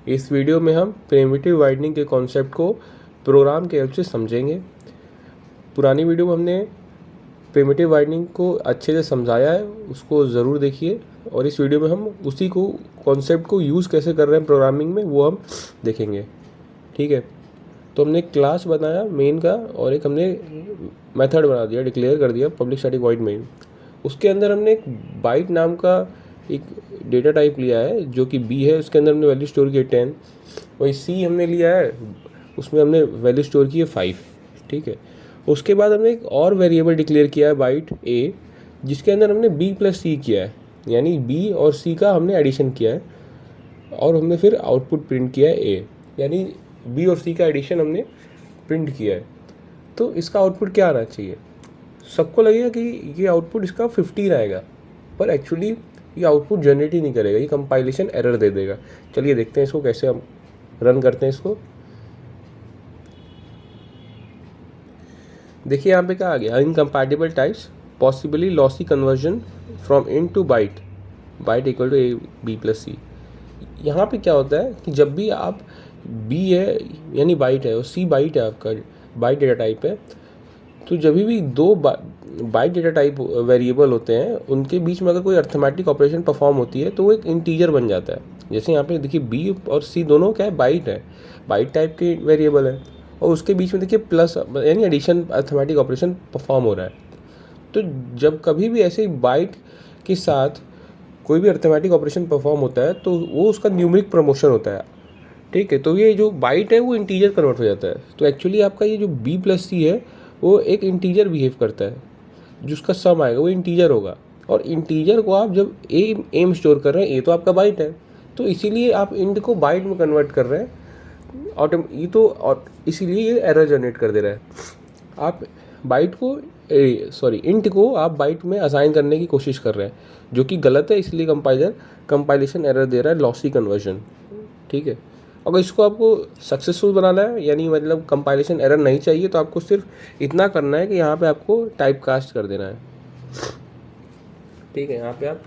इस वीडियो में हम प्रिमिटिव वाइडनिंग के कॉन्सेप्ट को प्रोग्राम के हेल्प से समझेंगे। पुरानी वीडियो में हमने प्रिमिटिव वाइडनिंग को अच्छे से समझाया है, उसको ज़रूर देखिए। और इस वीडियो में हम उसी को कॉन्सेप्ट को यूज़ कैसे कर रहे हैं प्रोग्रामिंग में वो हम देखेंगे। ठीक है, तो हमने क्लास बनाया मेन का और एक हमने मेथड बना दिया, डिक्लेयर कर दिया पब्लिक स्टैटिक वॉइड मेन। उसके अंदर हमने एक बाइट नाम का एक डेटा टाइप लिया है जो कि बी है, उसके अंदर हमने वैल्यू स्टोर की है 10। वही सी हमने लिया है, उसमें हमने वैल्यू स्टोर की है 5। ठीक है, उसके बाद हमने एक और वेरिएबल डिक्लेयर किया है बाइट ए, जिसके अंदर हमने बी प्लस सी किया है, यानी बी और सी का हमने एडिशन किया है। और हमने फिर आउटपुट प्रिंट किया है ए, यानी बी और सी का एडिशन हमने प्रिंट किया है। तो इसका आउटपुट क्या आना चाहिए? सबको लगेगा कि ये आउटपुट इसका 15 आएगा, पर एक्चुअली ये आउटपुट जनरेट ही नहीं करेगा, ये कंपाइलेशन एरर दे देगा। चलिए देखते हैं इसको कैसे हम रन करते हैं इसको। देखिए यहाँ पे क्या आ गया, incompatible types, possibly lossy conversion from int to byte, byte equal to A B plus C. यहाँ पे क्या होता है कि जब भी आप बी है यानी बाइट है और सी बाइट है, आपका बाइट डेटा टाइप है, तो जब भी दो बाइट डेटा टाइप वेरिएबल होते हैं उनके बीच में अगर कोई अर्थमेटिक ऑपरेशन परफॉर्म होती है तो वो एक इंटीजर बन जाता है। जैसे यहाँ पे देखिए बी और सी दोनों क्या है, बाइट है, बाइट टाइप के वेरिएबल है, और उसके बीच में देखिए प्लस यानी एडिशन अर्थमेटिक ऑपरेशन परफॉर्म हो रहा है। तो जब कभी भी ऐसे बाइट के साथ कोई भी अर्थमेटिक ऑपरेशन परफॉर्म होता है तो वो उसका न्यूमेरिक प्रमोशन होता है। ठीक है, तो ये जो बाइट है वो इंटीजर कन्वर्ट हो जाता है। तो एक्चुअली आपका ये जो बी प्लस सी है वो एक इंटीजर बिहेव करता है, जिसका सम आएगा वो इंटीजर होगा। और इंटीजर को आप जब एम स्टोर कर रहे हैं, ए तो आपका बाइट है, तो इसीलिए आप इंट को बाइट में कन्वर्ट कर रहे हैं ये तो, और इसीलिए ये एरर जनरेट कर दे रहा है। आप बाइट को इंट को आप बाइट में असाइन करने की कोशिश कर रहे हैं, जो कि गलत है, इसलिए कंपाइलेशन एरर दे रहा है, लॉसी कन्वर्जन। ठीक है, अगर इसको आपको सक्सेसफुल बनाना है, यानी मतलब कंपाइलेशन एरर नहीं चाहिए, तो आपको सिर्फ इतना करना है कि यहाँ पे आपको टाइप कास्ट कर देना है। ठीक है, यहाँ पे आप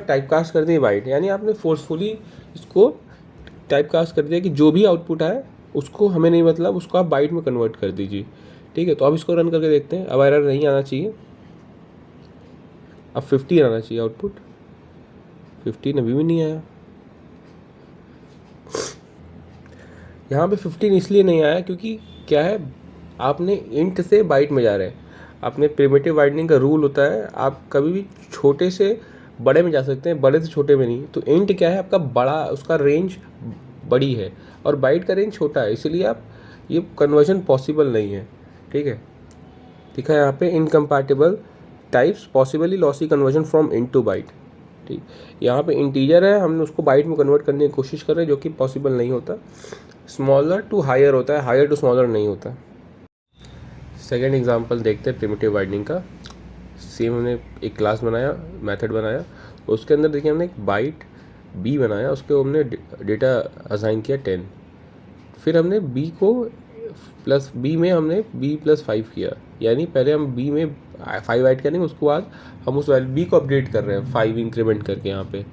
टाइप कास्ट कर दिए बाइट, यानी आपने फोर्सफुली इसको टाइप कास्ट कर दिया कि जो भी आउटपुट आए उसको हमें नहीं मतलब, उसको आप बाइट में कन्वर्ट कर दीजिए। ठीक है, तो अब इसको रन करके देखते हैं। अब एरर नहीं आना चाहिए, अब 15 आना चाहिए आउटपुट। 15 अभी भी नहीं आया। यहाँ पे 15 इसलिए नहीं आया क्योंकि क्या है, आपने इंट से बाइट में जा रहे हैं। आपने प्रिमिटिव वाइडनिंग का रूल होता है, आप कभी भी छोटे से बड़े में जा सकते हैं, बड़े से छोटे में नहीं। तो इंट क्या है आपका बड़ा, उसका रेंज बड़ी है और बाइट का रेंज छोटा है, इसीलिए आप ये कन्वर्जन पॉसिबल नहीं है। ठीक है, दिखा है यहाँ पे incompatible types, possibly lossy conversion from int to byte. ठीक, यहाँ पे इंटीजर है, हमने उसको बाइट में कन्वर्ट करने की कोशिश कर रहे हैं, जो कि पॉसिबल नहीं होता। स्मॉलर टू हायर होता है, हायर टू स्मॉलर नहीं होता। सेकेंड एग्जांपल देखते हैं प्रिमिटिव वाइडनिंग का। सेम हमने एक क्लास बनाया, मेथड बनाया, उसके अंदर देखिए हमने एक बाइट बी बनाया, उसके हमने डेटा असाइन किया 10। फिर हमने बी को प्लस बी में हमने बी प्लस 5 किया, यानी पहले हम बी में 5 ऐड करेंगे, उसके बाद हम उस वैल्यू बी को अपडेट कर रहे हैं 5 इंक्रीमेंट करके यहाँ पे।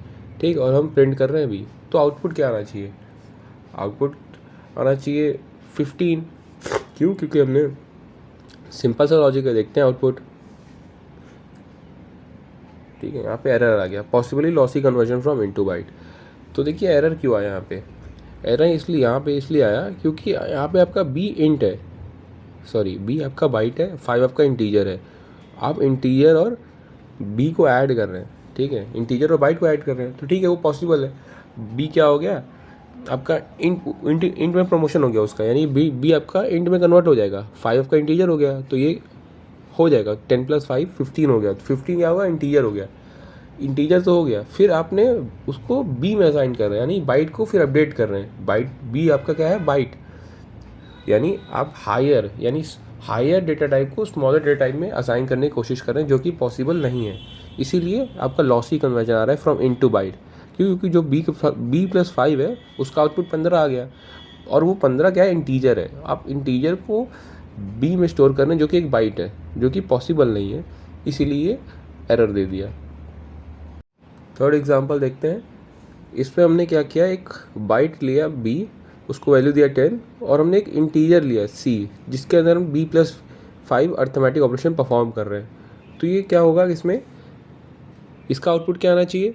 ठीक, और हम प्रिंट कर रहे हैं बी। तो आउटपुट क्या आना चाहिए? आउटपुट आना चाहिए 15। क्यों? क्योंकि हमने सिंपल सा लॉजिक है, देखते हैं आउटपुट। ठीक है, यहाँ पे एरर आ गया, possibly lossy conversion from int to byte. तो देखिए एरर क्यों आया यहाँ पे? एरर इसलिए यहाँ पे इसलिए आया क्योंकि यहाँ पे आपका बी इंट है, सॉरी बी आपका बाइट है, 5 आपका इंटीजर है। आप इंटीजर और बी को ऐड कर रहे हैं। ठीक है, इंटीजर और बाइट को ऐड कर रहे हैं, तो ठीक है वो पॉसिबल है। बी क्या हो गया आपका, इंट में प्रमोशन हो गया उसका, यानी बी आपका इंट में कन्वर्ट हो जाएगा। 5 आपका इंटीजर हो गया, तो ये हो जाएगा 10 + 5 15 हो गया। तो 15 क्या होगा, इंटीजर हो गया। इंटीजर तो हो गया, फिर आपने उसको बी में असाइन कर रहे हैं, यानी बाइट को फिर अपडेट कर रहे हैं। बाइट बी आपका क्या है, बाइट, यानी आप हायर डेटा टाइप को स्मॉलर डेटा टाइप में असाइन करने की कोशिश कर रहे हैं, जो कि पॉसिबल नहीं है। इसीलिए आपका लॉसी कन्वर्जन आ रहा है फ्रॉम इन टू बाइट। क्योंकि जो बी + 5 है उसका आउटपुट 15 आ गया, और वो 15 क्या है, इंटीजर है। आप इंटीजर को बी में स्टोर करना, जो कि एक बाइट है, जो कि पॉसिबल नहीं है, इसीलिए एरर दे दिया। थर्ड एग्जांपल देखते हैं। इसमें हमने क्या किया, एक बाइट लिया बी, उसको वैल्यू दिया 10, और हमने एक इंटीजर लिया सी, जिसके अंदर हम b+5 अर्थमेटिक ऑपरेशन परफॉर्म कर रहे हैं। तो ये क्या होगा, इसमें इसका आउटपुट क्या आना चाहिए,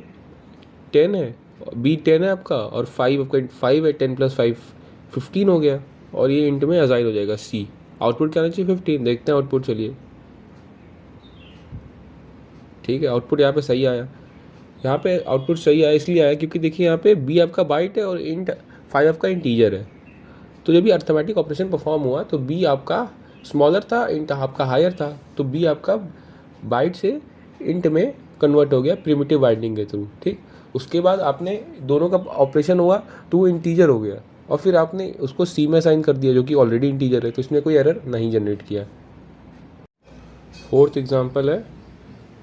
10 है, बी 10 है आपका, और 5 आपका 5 है, 10+5 15 हो गया, और ये इंट में असाइन हो जाएगा सी। आउटपुट क्या आना चाहिए 15। देखते हैं आउटपुट, चलिए ठीक है, आउटपुट यहाँ पे सही आया। यहाँ पे आउटपुट सही आया इसलिए आया क्योंकि देखिए यहाँ पे बी आपका बाइट है और इंट 5 आपका इंटीजर है। तो जब भी अर्थमेटिक ऑपरेशन परफॉर्म हुआ तो बी आपका स्मॉलर था, इंट आपका हायर था, तो बी आपका बाइट से इंट में कन्वर्ट हो गया प्रिमिटिव बाइंडिंग के थ्रू। ठीक, उसके बाद आपने दोनों का ऑपरेशन हुआ तो वो इंटीजर हो गया, और फिर आपने उसको सी में असाइन कर दिया जो कि ऑलरेडी इंटीजर है, तो इसने कोई एरर नहीं जनरेट किया। फोर्थ एग्जांपल है,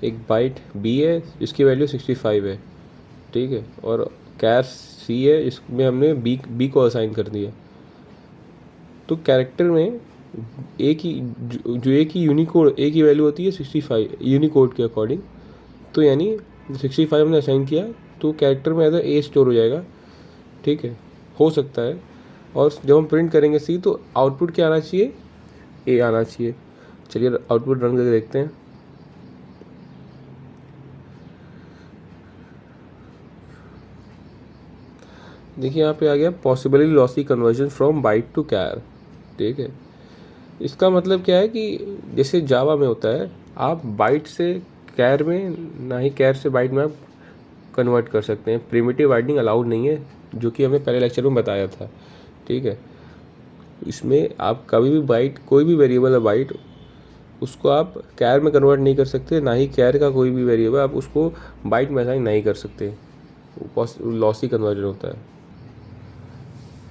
एक बाइट बी है जिसकी वैल्यू 65 है, ठीक है, और कैर सी है, इसमें हमने बी को असाइन कर दिया। तो कैरेक्टर में एक ही जो एक ही यूनिकोड, एक ही वैल्यू होती है 65 यूनिकोड के अकॉर्डिंग। तो यानी 65 हमने असाइन किया तो कैरेक्टर में एज ए स्टोर हो जाएगा, ठीक है, हो सकता है। और जब हम प्रिंट करेंगे सी तो आउटपुट क्या आना चाहिए, ए आना चाहिए। चलिए आउटपुट रन करके देखते हैं। देखिए यहाँ पे आ गया possibly lossy conversion from byte to char, ठीक है। इसका मतलब क्या है कि जैसे जावा में होता है, आप बाइट से कैर में, ना ही कैर से बाइट में आप कन्वर्ट कर सकते हैं। प्रिमिटिव बाइंडिंग अलाउड नहीं है, जो कि हमने पहले लेक्चर में बताया था, ठीक है। इसमें आप कभी भी बाइट, कोई भी वेरिएबल है बाइट, उसको आप कैर में कन्वर्ट नहीं कर सकते, ना ही कैर का कोई भी वेरिएबल आप उसको बाइट में असाइन नहीं कर सकते, लॉसी कन्वर्जन होता है।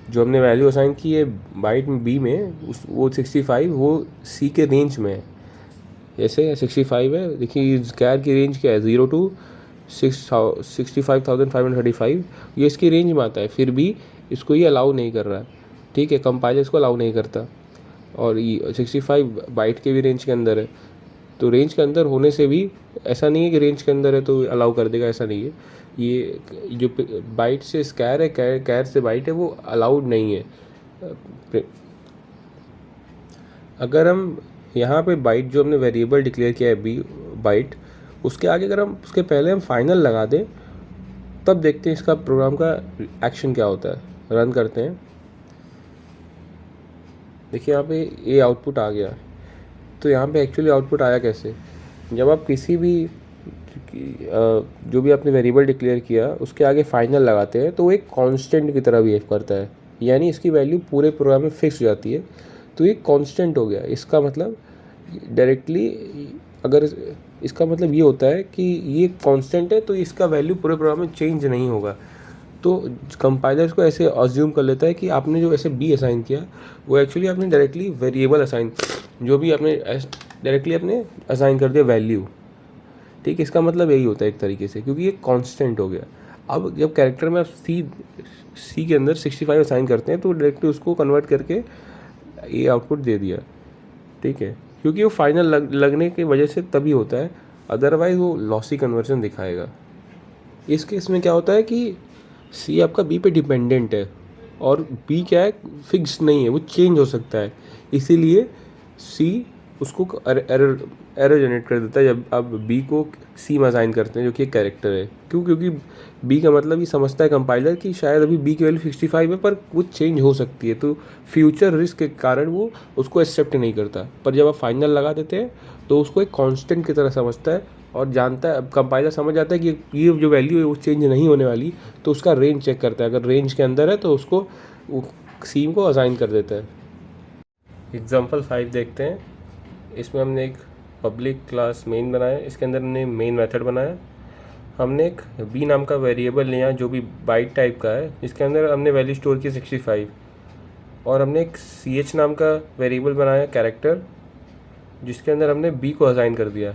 जो हमने वैल्यू असाइन की है बाइट में बी में, उस वो 65 वो सी के रेंज में है। जैसे 65 है, देखिए कैर की रेंज क्या है, 0 to 65,535, ये इसकी रेंज में आता है, फिर भी इसको ये अलाउ नहीं कर रहा है, ठीक है, कंपाइलर इसको अलाउ नहीं करता। और ये 65 बाइट के भी रेंज के अंदर है, तो रेंज के अंदर होने से भी ऐसा नहीं है कि रेंज के अंदर है तो अलाउ कर देगा, ऐसा नहीं है। ये जो बाइट से स्कैर है, कैर से बाइट है, वो अलाउड नहीं है। अगर हम यहाँ पे बाइट जो हमने वेरिएबल डिक्लेयर किया है बी बाइट, उसके आगे अगर हम उसके पहले हम फाइनल लगा दें, तब देखते हैं इसका प्रोग्राम का एक्शन क्या होता है। रन करते हैं, देखिए यहाँ पे ए आउटपुट आ गया। तो यहाँ पे एक्चुअली आउटपुट आया कैसे, जब आप किसी भी जो भी आपने वेरिएबल डिक्लेयर किया उसके आगे फाइनल लगाते हैं तो वो एक कांस्टेंट की तरह बिहेव करता है, यानी इसकी वैल्यू पूरे प्रोग्राम में फिक्स हो जाती है। तो ये कांस्टेंट हो गया, इसका मतलब डायरेक्टली, अगर इसका मतलब ये होता है कि ये कांस्टेंट है तो इसका वैल्यू पूरे प्रोग्राम में चेंज नहीं होगा। तो कंपाइलर इसको ऐसे अज्यूम कर लेता है कि आपने जो ऐसे बी असाइन किया वो एक्चुअली आपने डायरेक्टली वेरिएबल असाइन, जो भी आपने डायरेक्टली आपने असाइन कर दिया वैल्यू, ठीक है। इसका मतलब यही होता है एक तरीके से, क्योंकि ये कांस्टेंट हो गया। अब जब कैरेक्टर में आप सी के अंदर 65 असाइन करते हैं तो डायरेक्टली उसको कन्वर्ट करके ये आउटपुट दे दिया, ठीक है, क्योंकि वो फाइनल लगने की वजह से तभी होता है, अदरवाइज वो लॉसी कन्वर्जन दिखाएगा। इस केस में क्या होता है कि सी आपका बी पे डिपेंडेंट है और बी क्या है, फिक्स नहीं है, वो चेंज हो सकता है, इसीलिए सी उसको एरर जनरेट कर देता है जब आप बी को सी में असाइन करते हैं, जो कि एक कैरेक्टर है। क्योंकि बी का मतलब ये समझता है कंपाइलर कि शायद अभी बी की वैल्यू 65 है पर वो चेंज हो सकती है, तो फ्यूचर रिस्क के कारण वो उसको एक्सेप्ट नहीं करता। पर जब आप फाइनल लगा देते हैं तो उसको एक कांस्टेंट की तरह समझता है और जानता है, अब कंपाइलर समझ जाता है कि ये जो वैल्यू है वो चेंज नहीं होने वाली, तो उसका रेंज चेक करता है, अगर रेंज के अंदर है तो उसको सी को असाइन कर देता है। एग्जाम्पल 5 देखते हैं। इसमें हमने एक पब्लिक क्लास मेन बनाया, इसके अंदर हमने मेन मेथड बनाया। हमने एक बी नाम का वेरिएबल लिया जो भी बाइट टाइप का है, इसके अंदर हमने वैल्यू स्टोर की 65, और हमने एक सी एच नाम का वेरिएबल बनाया कैरेक्टर, जिसके अंदर हमने बी को असाइन कर दिया,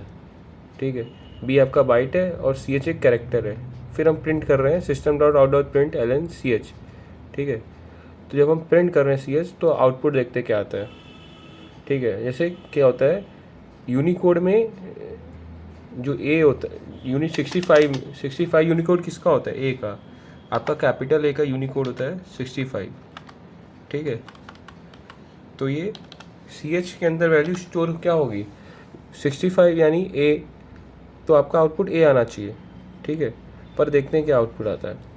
ठीक है। बी आपका बाइट है और सी एच एक कैरेक्टर है। फिर हम प्रिंट कर रहे हैं system.out.println ch, ठीक है। तो जब हम प्रिंट कर रहे हैं सी एच तो आउटपुट देखते क्या आता है, ठीक है, जैसे क्या होता है यूनिकोड में जो ए होता है, यूनिट 65 यूनिकोड किसका होता है, ए का। आपका कैपिटल ए का यूनिकोड होता है 65। ठीक है, तो ये सी एच के अंदर वैल्यू स्टोर क्या होगी 65 यानी ए, तो आपका आउटपुट ए आना चाहिए। ठीक है, पर देखते हैं क्या आउटपुट आता है।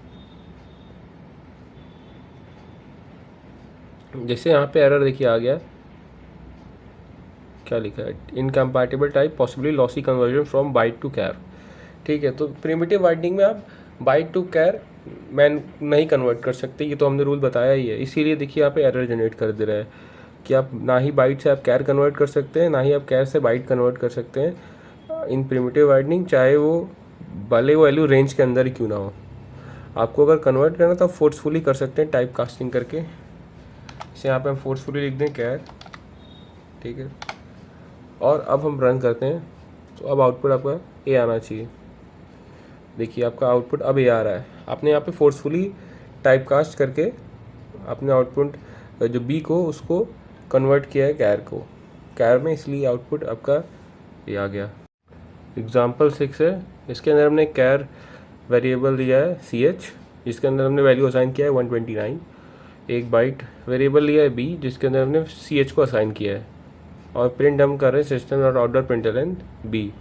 जैसे यहाँ पे एरर देखिए आ गया, क्या लिखा है, incompatible type possibly lossy conversion from byte to char. ठीक है, तो प्रिमिटिव वाइडनिंग में आप बाइट टू कैर मैन नहीं कन्वर्ट कर सकते, ये तो हमने रूल बताया ही है। इसीलिए देखिए यहाँ पे एरर जनरेट कर दे रहा है कि आप ना ही बाइट से आप कैर कन्वर्ट कर सकते हैं, ना ही आप कैर से बाइट कन्वर्ट कर सकते हैं इन प्रिमिटिव वाइडनिंग, चाहे वो भले वो वैल्यू रेंज के अंदर ही क्यों ना हो। आपको अगर कन्वर्ट करना तो आप फोर्सफुली कर सकते हैं टाइप कास्टिंग करके। इसे यहाँ पे हम फोर्सफुली लिख दें कैर। ठीक है, और अब हम रन करते हैं, तो अब आउटपुट आपका ए आना चाहिए। देखिए आपका आउटपुट अब ए आ रहा है। आपने यहाँ पे फोर्सफुली टाइप कास्ट करके अपने आउटपुट जो बी को उसको कन्वर्ट किया है कैर में, इसलिए आउटपुट आपका ये आ गया। एग्जाम्पल 6 है, इसके अंदर हमने कैर वेरिएबल दिया है सी एच, जिसके अंदर हमने वैल्यू असाइन किया है 129। एक बाइट वेरिएबल लिया है बी, जिसके अंदर हमने सी एच को असाइन किया है, और प्रिंट हम कर रहे हैं system dot order println b.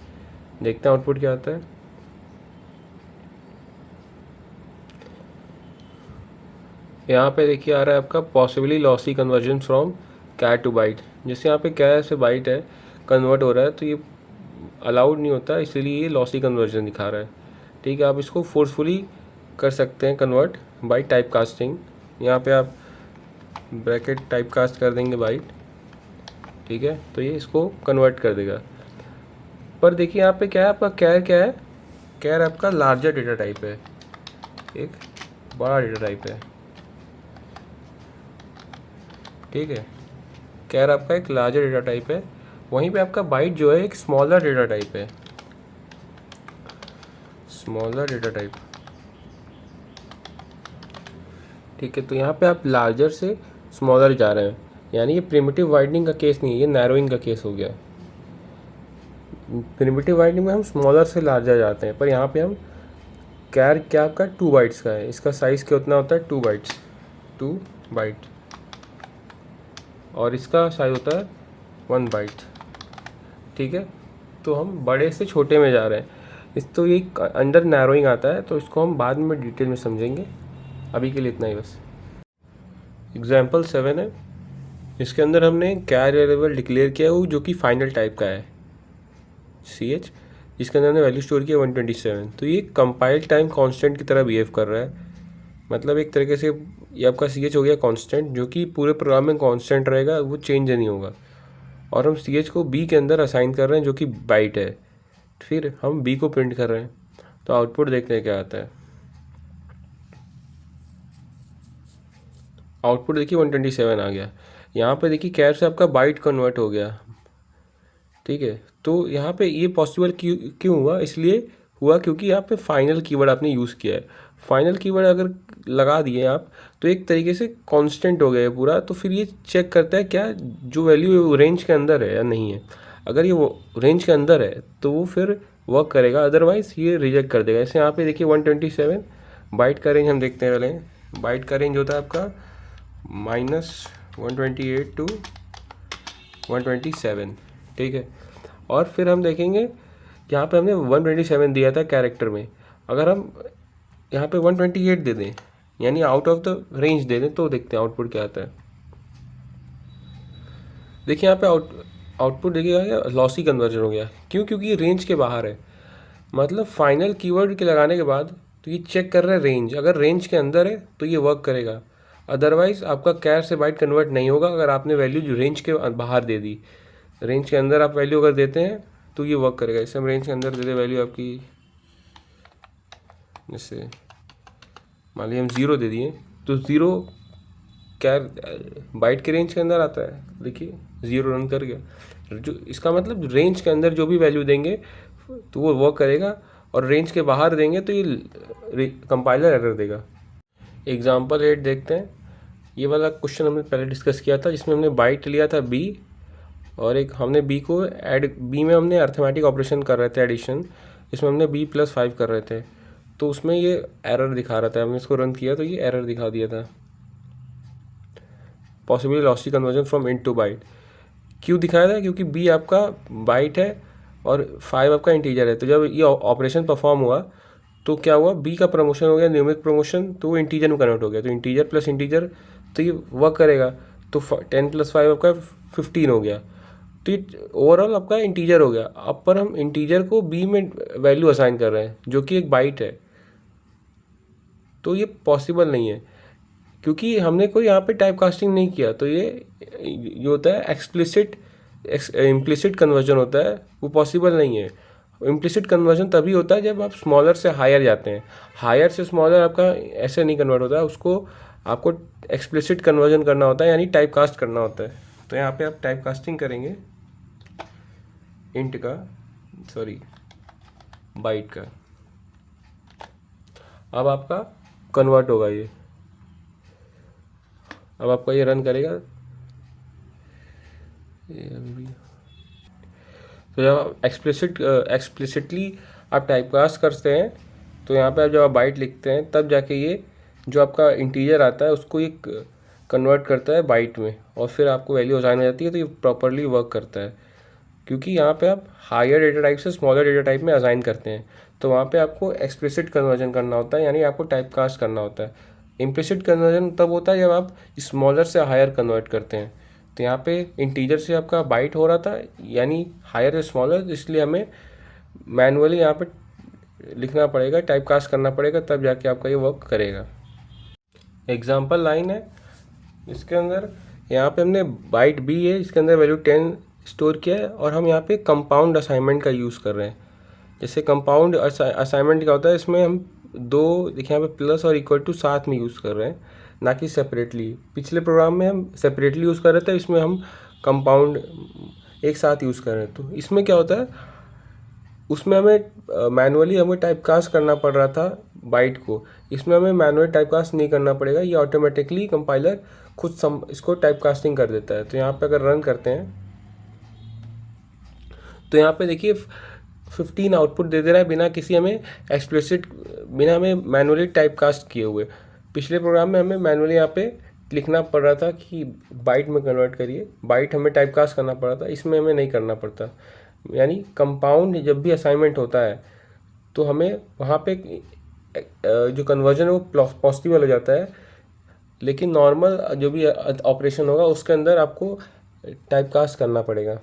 देखते हैं आउटपुट क्या आता है। यहाँ पे देखिए आ रहा है आपका possibly lossy conversion from char to byte. जैसे यहाँ पे कैर से बाइट है कन्वर्ट हो रहा है, तो ये अलाउड नहीं होता, इसीलिए ये लॉसी कन्वर्जन दिखा रहा है। ठीक है, आप इसको फोर्सफुली कर सकते हैं कन्वर्ट बाई टाइप कास्टिंग। यहाँ पे आप ब्रैकेट टाइप कास्ट कर देंगे बाइट। ठीक है, तो ये इसको कन्वर्ट कर देगा। पर देखिए यहाँ पे क्या है, आपका कैर क्या है, कैर आपका लार्जर डेटा टाइप है, एक बड़ा डेटा टाइप है। ठीक है, कैर आपका एक लार्जर डेटा टाइप है, वहीं पे आपका बाइट जो है एक स्मॉलर डेटा टाइप है, स्मॉलर डेटा टाइप। ठीक है, तो यहाँ पे आप लार्जर से स्मॉलर जा रहे हैं, यानी ये प्रिमिटिव वाइडनिंग का केस नहीं है, ये नैरोइंग का केस हो गया। प्रिमिटिव वाइडनिंग में हम स्मॉलर से लार्जर जाते हैं, पर यहाँ पे हम कैर क्या आपका 2 बाइट्स का है, इसका साइज़ क्या उतना होता है 2 बाइट्स, 2 बाइट, और इसका साइज होता है 1 बाइट। ठीक है, तो हम बड़े से छोटे में जा रहे हैं, इस तो ये अंडर नैरोइंग आता है, तो इसको हम बाद में डिटेल में समझेंगे, अभी के लिए इतना ही बस। एग्जाम्पल 7 है, इसके अंदर हमने कैर वेरिएबल डिक्लेयर किया है जो कि फाइनल टाइप का है सी एच, जिसके अंदर हमने वैल्यू स्टोर किया 127। तो ये कंपाइल टाइम कांस्टेंट की तरह बिहेव कर रहा है, मतलब एक तरीके से ये आपका सी एच हो गया कांस्टेंट, जो कि पूरे प्रोग्राम में कांस्टेंट रहेगा, वो चेंज नहीं होगा। और हम सी एच को बी के अंदर असाइन कर रहे हैं जो कि बाइट है, फिर हम बी को प्रिंट कर रहे हैं। तो आउटपुट देखते हैं क्या आता है। आउटपुट देखिए 127 आ गया। यहाँ पे देखिए कैर से आपका बाइट कन्वर्ट हो गया। ठीक है, तो यहाँ पे ये पॉसिबल क्यों हुआ, इसलिए हुआ क्योंकि यहाँ पे फाइनल कीवर्ड आपने यूज़ किया है। फाइनल कीवर्ड अगर लगा दिए आप तो एक तरीके से कांस्टेंट हो गया है पूरा, तो फिर ये चेक करता है क्या जो वैल्यू रेंज के अंदर है या नहीं है। अगर ये वो रेंज के अंदर है तो वो फिर वर्क करेगा, अदरवाइज़ ये रिजेक्ट कर देगा। जैसे यहाँ पे देखिए 127 बाइट का रेंज हम देखते हैं पहले। बाइट का रेंज होता है आपका -128 टू 127। ठीक है, और फिर हम देखेंगे यहाँ पे हमने 127 दिया था कैरेक्टर में, अगर हम यहाँ पे 128 दे दें यानी आउट ऑफ द रेंज दे दें, तो देखते हैं आउटपुट क्या आता है। देखिए यहाँ पे आउटपुट देखिएगा लॉसी कन्वर्जन हो गया। क्यों? क्योंकि ये रेंज के बाहर है, मतलब फाइनल कीवर्ड के लगाने के बाद तो ये चेक कर रहा है रेंज, अगर रेंज के अंदर है तो ये वर्क करेगा, अदरवाइज आपका कैर से बाइट कन्वर्ट नहीं होगा। अगर आपने वैल्यू जो रेंज के बाहर दे दी, रेंज के अंदर आप वैल्यू अगर देते हैं तो ये वर्क करेगा। जैसे हम रेंज के अंदर दे दें वैल्यू आपकी, जैसे मान लीजिए हम 0 दे दिए, तो 0 कैर बाइट के रेंज के अंदर आता है। देखिए 0 रन कर गया, जो इसका मतलब रेंज के अंदर जो भी वैल्यू देंगे तो वो वर्क करेगा, और रेंज के बाहर देंगे तो ये कंपाइलर एरर देगा। एग्जाम्पल 8 देखते हैं। ये वाला क्वेश्चन हमने पहले डिस्कस किया था, जिसमें हमने बाइट लिया था बी और एक हमने बी को ऐड, बी में हमने अर्थमेटिक ऑपरेशन कर रहे थे एडिशन, इसमें हमने b+5 कर रहे थे, तो उसमें ये एरर दिखा रहा था। हमने इसको रन किया तो ये एरर दिखा दिया था, possibly lossy conversion from int to byte. क्यों दिखाया था? क्योंकि b आपका बाइट है और 5 आपका इंटीजर है। तो जब ये ऑपरेशन परफॉर्म हुआ तो क्या हुआ, b का प्रमोशन हो गया, न्यूमेरिक प्रमोशन, तो वो इंटीजर में कन्वर्ट हो गया। तो इंटीजर प्लस इंटीजर तो ये वर्क करेगा, तो 10+5 आपका 15 हो गया। तो ये ओवरऑल आपका इंटीजर हो गया। अब पर हम इंटीजर को b में वैल्यू असाइन कर रहे हैं जो कि एक बाइट है, तो ये पॉसिबल नहीं है क्योंकि हमने कोई यहाँ पे टाइप कास्टिंग नहीं किया। तो ये होता है एक्सप्लिसिट, इम्प्लिसिट कन्वर्जन होता है, वो पॉसिबल नहीं है। इम्प्लिसिट कन्वर्जन तभी होता है जब आप स्मॉलर से हायर जाते हैं। हायर से स्मॉलर आपका ऐसे नहीं कन्वर्ट होता है, उसको आपको एक्सप्लिसिट कन्वर्जन करना होता है, यानी टाइप कास्ट करना होता है। तो यहाँ पे आप टाइप कास्टिंग करेंगे इंट का, सॉरी बाइट का, अब आपका कन्वर्ट होगा ये। अब आपका ये रन करेगा, तो जब आप एक्सप्लिसिटली आप टाइपकास्ट करते हैं तो यहाँ पे आप जब आप बाइट लिखते हैं तब जाके ये जो आपका इंटीजर आता है उसको ये कन्वर्ट करता है बाइट में, और फिर आपको वैल्यू असाइन हो जाती है। तो ये प्रॉपरली वर्क करता है क्योंकि यहाँ पे आप हायर डेटा टाइप से स्मॉलर डेटा टाइप में असाइन करते हैं, तो वहाँ पे आपको एक्सप्लिसिट कन्वर्जन करना होता है, यानी आपको टाइपकास्ट करना होता है। इम्प्लिसिट कन्वर्जन तब होता है जब आप स्मॉलर से हायर कन्वर्ट करते हैं। तो यहाँ पे इंटीजर से आपका बाइट हो रहा था, यानी हायर से स्मॉलर, इसलिए हमें मैनुअली यहाँ पे लिखना पड़ेगा, टाइपकास्ट करना पड़ेगा, तब जाके आपका ये वर्क करेगा। एग्जाम्पल लाइन है, इसके अंदर यहाँ पे हमने बाइट बी है, इसके अंदर वैल्यू 10 स्टोर किया है, और हम यहाँ पे कंपाउंड असाइनमेंट का यूज़ कर रहे हैं। जैसे कंपाउंड असाइनमेंट क्या होता है, इसमें हम दो देखिए यहाँ पे प्लस और इक्वल टू साथ में यूज़ कर रहे हैं, ना कि सेपरेटली। पिछले प्रोग्राम में हम सेपरेटली यूज़ कर रहे थे, इसमें हम कंपाउंड एक साथ यूज़ कर रहे हैं। तो इसमें क्या होता है, उसमें हमें मैनुअली हमें टाइपकास्ट करना पड़ रहा था बाइट को, इसमें हमें मैनुअली टाइपकास्ट नहीं करना पड़ेगा, ये ऑटोमेटिकली कंपाइलर खुद इसको टाइपकास्टिंग कर देता है। तो यहाँ पे अगर रन करते हैं तो यहाँ पे देखिए 15 आउटपुट दे दे रहा है, बिना किसी हमें एक्सप्लिसिट, बिना हमें मैनुअली टाइपकास्ट किए हुए। पिछले प्रोग्राम में हमें मैनुअली यहाँ पे लिखना पड़ रहा था कि बाइट में कन्वर्ट करिए, बाइट हमें टाइपकास्ट करना पड़ रहा था, इसमें हमें नहीं करना पड़ता। यानी कंपाउंड जब भी असाइनमेंट होता है तो हमें वहाँ पे जो कन्वर्जन है वो पॉसिबल हो जाता है, लेकिन नॉर्मल जो भी ऑपरेशन होगा उसके अंदर आपको टाइपकास्ट करना पड़ेगा।